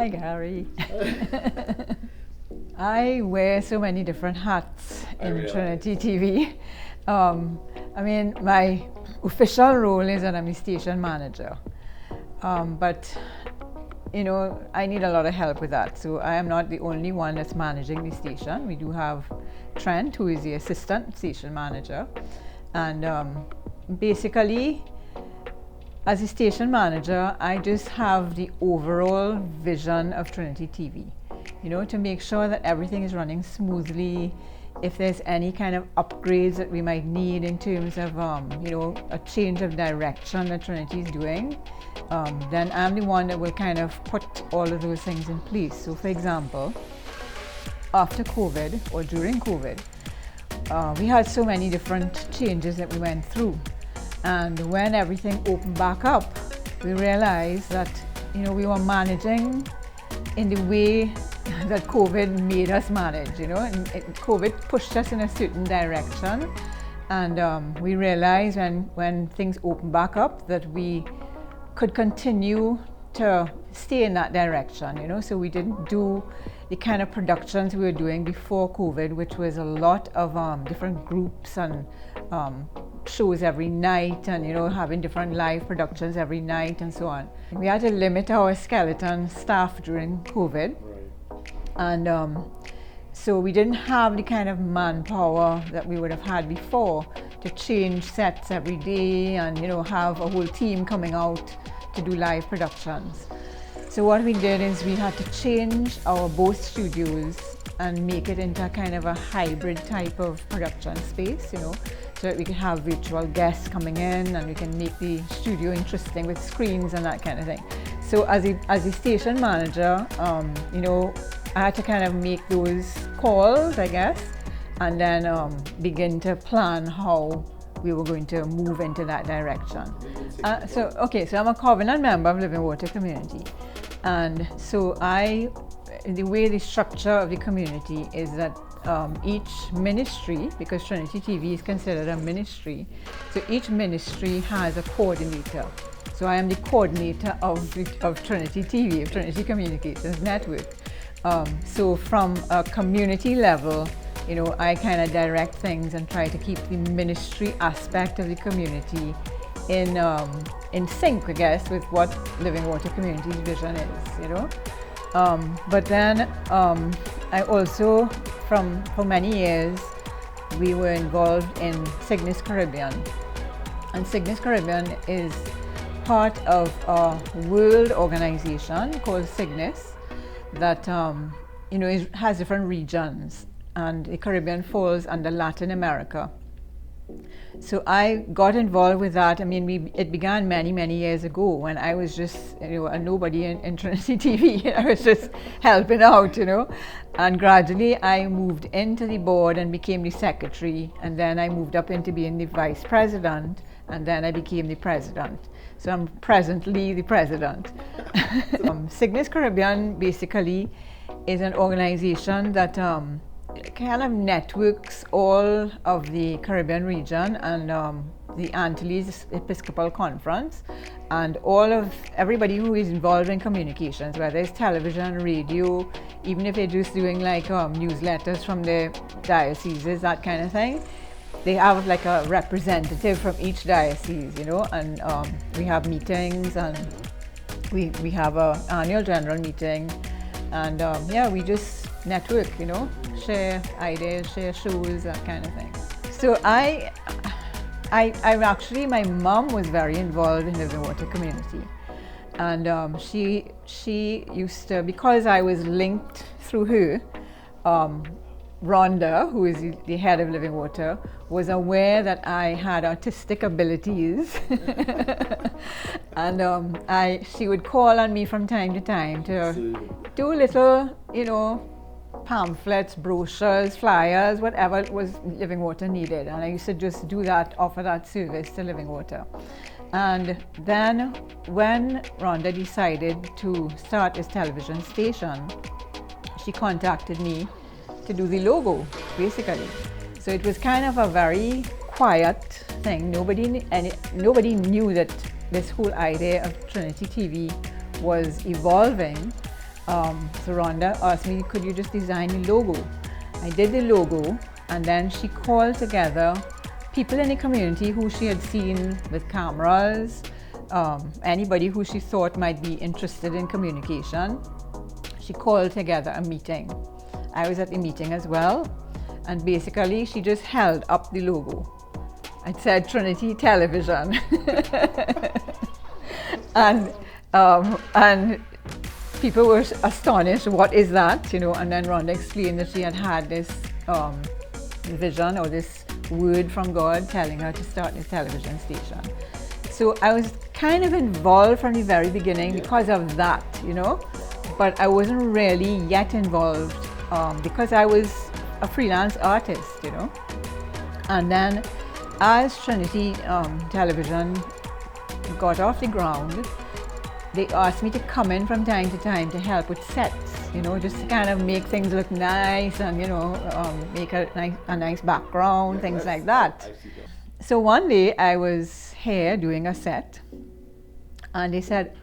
Hi, Gary. I wear so many different hats in Trinity TV. I mean, my official role is that I'm the station manager. But, you know, I need a lot of help with that. So I am not the only one that's managing the station. We do have Trent, who is the assistant station manager. And basically, as a station manager, I just have the overall vision of Trinity TV. You know, to make sure that everything is running smoothly. If there's any kind of upgrades that we might need in terms of, you know, a change of direction that Trinity is doing, then I'm the one that will kind of put all of those things in place. So, for example, after COVID or during COVID, we had so many different changes that we went through. And when everything opened back up, we realized that, you know, we were managing in the way that COVID made us manage, you know, and COVID pushed us in a certain direction. And we realized when things opened back up that we could continue to stay in that direction, you know, so we didn't do the kind of productions we were doing before COVID, which was a lot of different groups and shows every night, and, you know, having different live productions every night and so on. We had to limit our skeleton staff during COVID. And so we didn't have the kind of manpower that we would have had before to change sets every day and, you know, have a whole team coming out to do live productions. So what we did is we had to change our both studios and make it into a kind of a hybrid type of production space, you know, so that we can have virtual guests coming in and we can make the studio interesting with screens and that kind of thing. So as a station manager, you know, I had to kind of make those calls, I guess, and then begin to plan how we were going to move into that direction. So I'm a covenant member of Living Water Community. And so the way the structure of the community is that each ministry, because Trinity TV is considered a ministry, so each ministry has a coordinator. So I am the coordinator of Trinity TV, of Trinity Communications Network. So from a community level, you know, I kind of direct things and try to keep the ministry aspect of the community in sync, I guess, with what Living Water Community's vision is, you know. But then I also, for many years, we were involved in Cygnus Caribbean. And Cygnus Caribbean is part of a world organization called Cygnus that, you know, has different regions. And the Caribbean falls under Latin America. So I got involved with that. I mean, it began many, many years ago when I was just, you know, a nobody in Trinity TV. I was just helping out, you know. And gradually I moved into the board and became the secretary. And then I moved up into being the vice president. And then I became the president. So I'm presently the president. Cygnus Caribbean basically is an organization that kind of networks all of the Caribbean region and the Antilles Episcopal Conference and everybody who is involved in communications, whether it's television, radio, even if they're just doing like newsletters from their dioceses, that kind of thing. They have like a representative from each diocese, you know, and we have meetings and we have an annual general meeting, and yeah, we just network, you know, share ideas, share shows, that kind of thing. So I actually, my mom was very involved in Living Water Community, and she used to, because I was linked through her, Rhonda, who is the head of Living Water, was aware that I had artistic abilities, and she would call on me from time to time to do little, you know, pamphlets, brochures, flyers, whatever was Living Water needed, and I used to just do that, offer that service to Living Water. And then when Rhonda decided to start this television station, she contacted me to do the logo, basically. So it was kind of a very quiet thing. Nobody knew that this whole idea of Trinity TV was evolving. So Rhonda asked me, could you just design the logo? I did the logo, and then she called together people in the community who she had seen with cameras, anybody who she thought might be interested in communication. She called together a meeting. I was at the meeting as well, and basically she just held up the logo. It said Trinity Television. and people were astonished, what is that, you know? And then Rhonda explained that she had this vision or this word from God telling her to start this television station. So I was kind of involved from the very beginning because of that, you know, but I wasn't really yet involved because I was a freelance artist, you know. And then as Trinity Television got off the ground, they asked me to come in from time to time to help with sets, you know, just to kind of make things look nice and, you know, make a nice background, things like that. So one day I was here doing a set, and they said,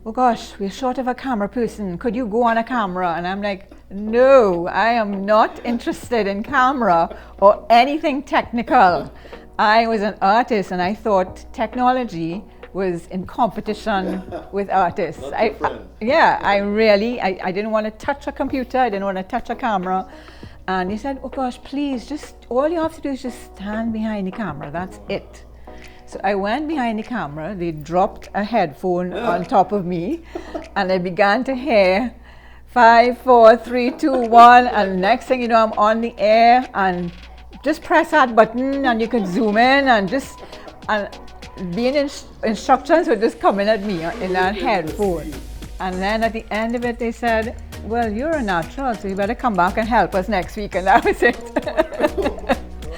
oh gosh, we're short of a camera person, could you go on a camera? And I'm like, no, I am not interested in camera or anything technical. I was an artist, and I thought technology was in competition with artists. I didn't want to touch a computer, I didn't want to touch a camera. And they said, oh gosh, please, just all you have to do is just stand behind the camera, that's it. So I went behind the camera, they dropped a headphone on top of me, and I began to hear 5, 4, 3, 2, 1, and next thing you know, I'm on the air, and just press that button and you can zoom in, and just, and instructions were just coming at me in that headphone. And then at the end of it, they said, well, you're a natural, so you better come back and help us next week, and that was it.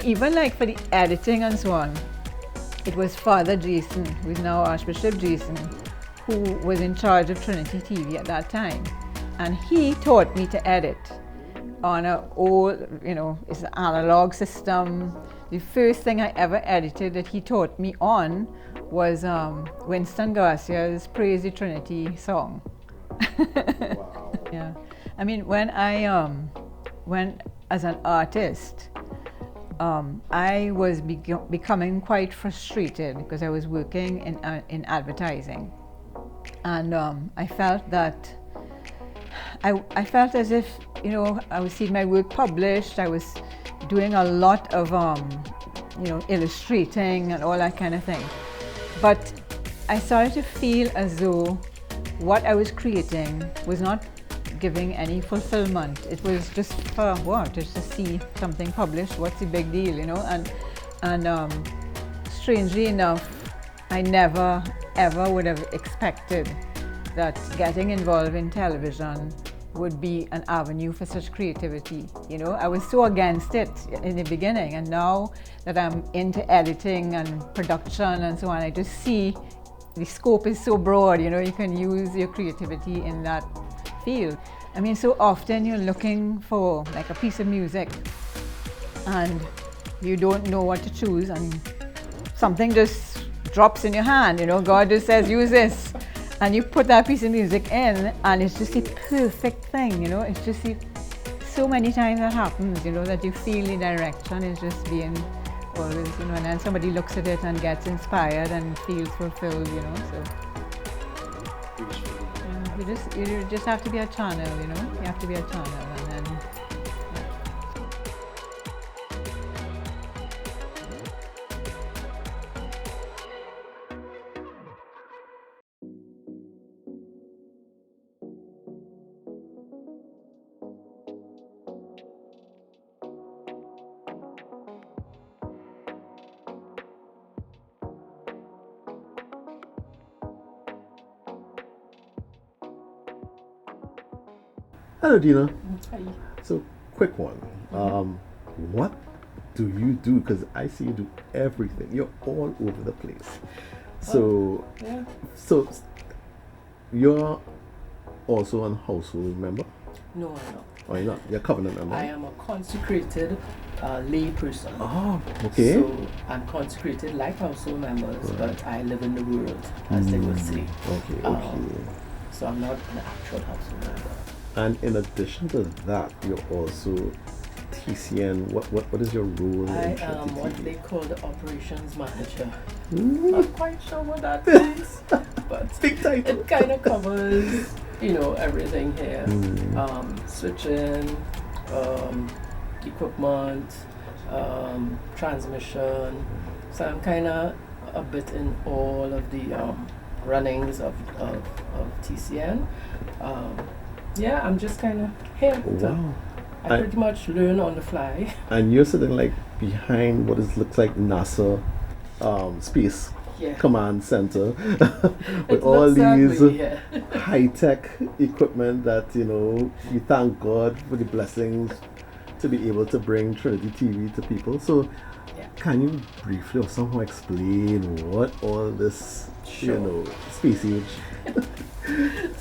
Even like for the editing and so on, it was Father Jason, who is now Archbishop Jason, who was in charge of Trinity TV at that time. And he taught me to edit on an old, you know, it's an analog system. The first thing I ever edited that he taught me on was Winston Garcia's Praise the Trinity song. Wow. Yeah. I mean, when as an artist, I was becoming quite frustrated because I was working in advertising, and I felt that I felt as if, you know, I was seeing my work published. I was doing a lot of you know, illustrating and all that kind of thing, but I started to feel as though what I was creating was not giving any fulfillment. It was just for what? Just to see something published. What's the big deal, you know? And strangely enough, I never ever would have expected that getting involved in television would be an avenue for such creativity. You know, I was so against it in the beginning, and now that I'm into editing and production and so on, I just see the scope is so broad. You know, you can use your creativity in that field. I mean, so often you're looking for like a piece of music and you don't know what to choose, and something just drops in your hand, you know, God just says use this, and you put that piece of music in and it's just the perfect thing, you know. It's just so many times that happens, you know, that you feel the direction is just being always, you know, and then somebody looks at it and gets inspired and feels fulfilled, you know. So you just have to be a channel, you know. You have to be a channel, and then Hello, Dina. Hi. So, quick one. What do you do? Because I see you do everything. You're all over the place. So, Yeah. so you're also a household member? No, I'm not. Or you're not? You're a covenant member? I am a consecrated lay person. Oh, okay. So I'm consecrated like household members, but I live in the world, as they would say. Okay, okay. So I'm not an actual household member. And in addition to that, you're also TCN. What is your role I in Trinity am what TV? they call the operations manager. Mm, Not quite sure what that means, but big title. it kind of covers, everything here. Mm. Switching, equipment, transmission. So I'm kind of a bit in all of the runnings of TCN. Yeah, I'm just kind of here. Wow. I pretty much learn on the fly. And you're sitting like behind what looks like NASA Space Yeah. Command Center with It all looks that these way, yeah. high-tech equipment that we thank God for the blessings to be able to bring Trinity TV to people. So Yeah. can you briefly or somehow explain what all this Sure. space age?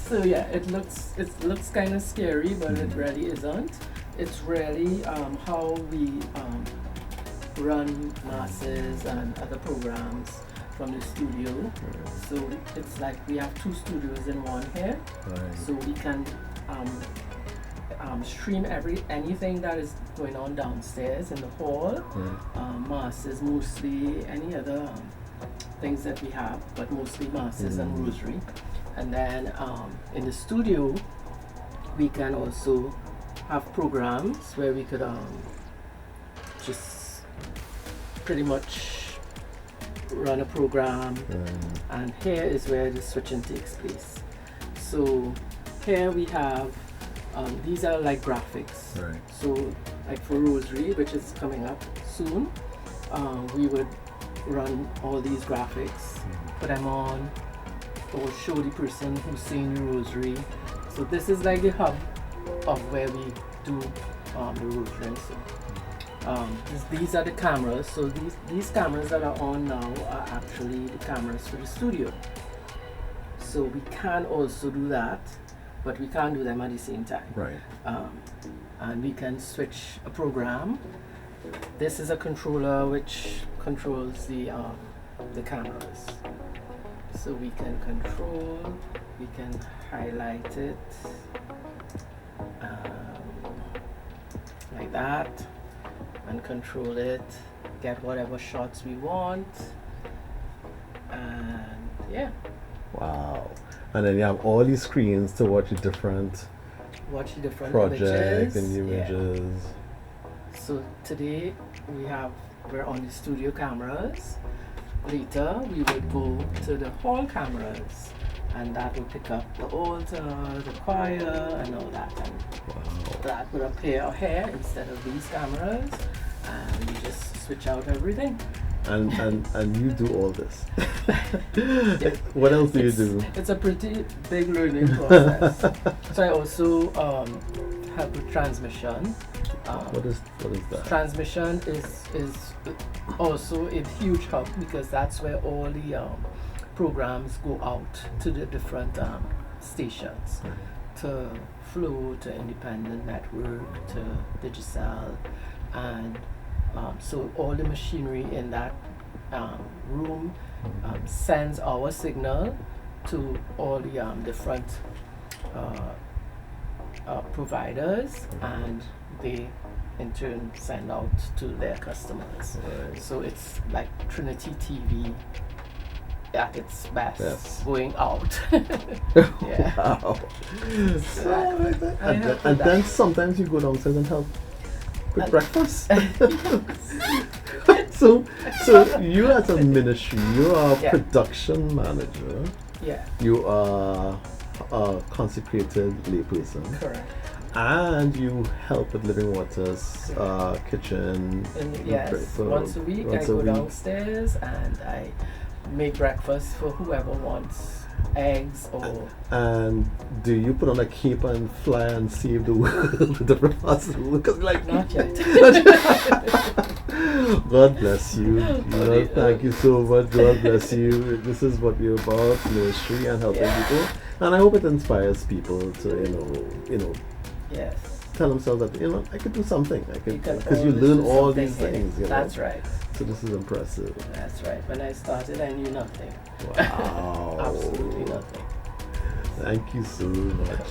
So yeah, it looks kind of scary, but it really isn't. It's really how we run masses and other programs from the studio. So it's like we have two studios in one here, so we can stream anything that is going on downstairs in the hall, masses mostly, any other things that we have, but mostly masses and rosary. And then in the studio, we can also have programs where we could just pretty much run a program. And here is where the switching takes place. So here we have, these are like graphics. Right. So like for Rosary, which is coming up soon, we would run all these graphics, put them on, or show the person who's saying the Rosary. So this is like the hub of where we do the Rosary. So these are the cameras. So these cameras that are on now are actually the cameras for the studio. So we can also do that, but we can't do them at the same time. Right. And we can switch a program. This is a controller which controls the cameras. So we can control, we can highlight it like that, and control it, get whatever shots we want, and yeah. Wow. And then you have all these screens to watch the different projects images. and Yeah. images. So today we're on the studio cameras. Later we would go to the hall cameras, and that will pick up the altar, the choir, and all that. And Wow. that would appear here instead of these cameras, and we just switch out everything. And you do all this. What else do you do? It's a pretty big learning process. So I also help with transmission. What is that? Transmission is also a huge hub, because that's where all the programs go out to the different stations, to Flow, to Independent Network, to Digicel, and so all the machinery in that room sends our signal to all the different providers, and they in turn send out to their customers. Right. So it's like Trinity TV at its best, Yes. going out. Yeah. Wow. So And then sometimes you go downstairs and help with breakfast. So you as a ministry, you are a Yeah. production manager. Yeah, You are a consecrated layperson, correct. and you help with Living Waters kitchen. And yes, breakfast, once a week I once a go week. downstairs and I make breakfast for whoever wants eggs or And do you put on a cape and fly and save the world with different parts of the world? 'Cause like, not yet. God bless you. Thank you so much. God bless you. This is what we're about, ministry and helping Yeah. people. And I hope it inspires people to, Yes. tell themselves that, I could do something. I could, You can because you always learn do all something these here. things, That's right. So this is impressive. That's right. When I started I knew nothing. Wow. Absolutely nothing. Thank you so much.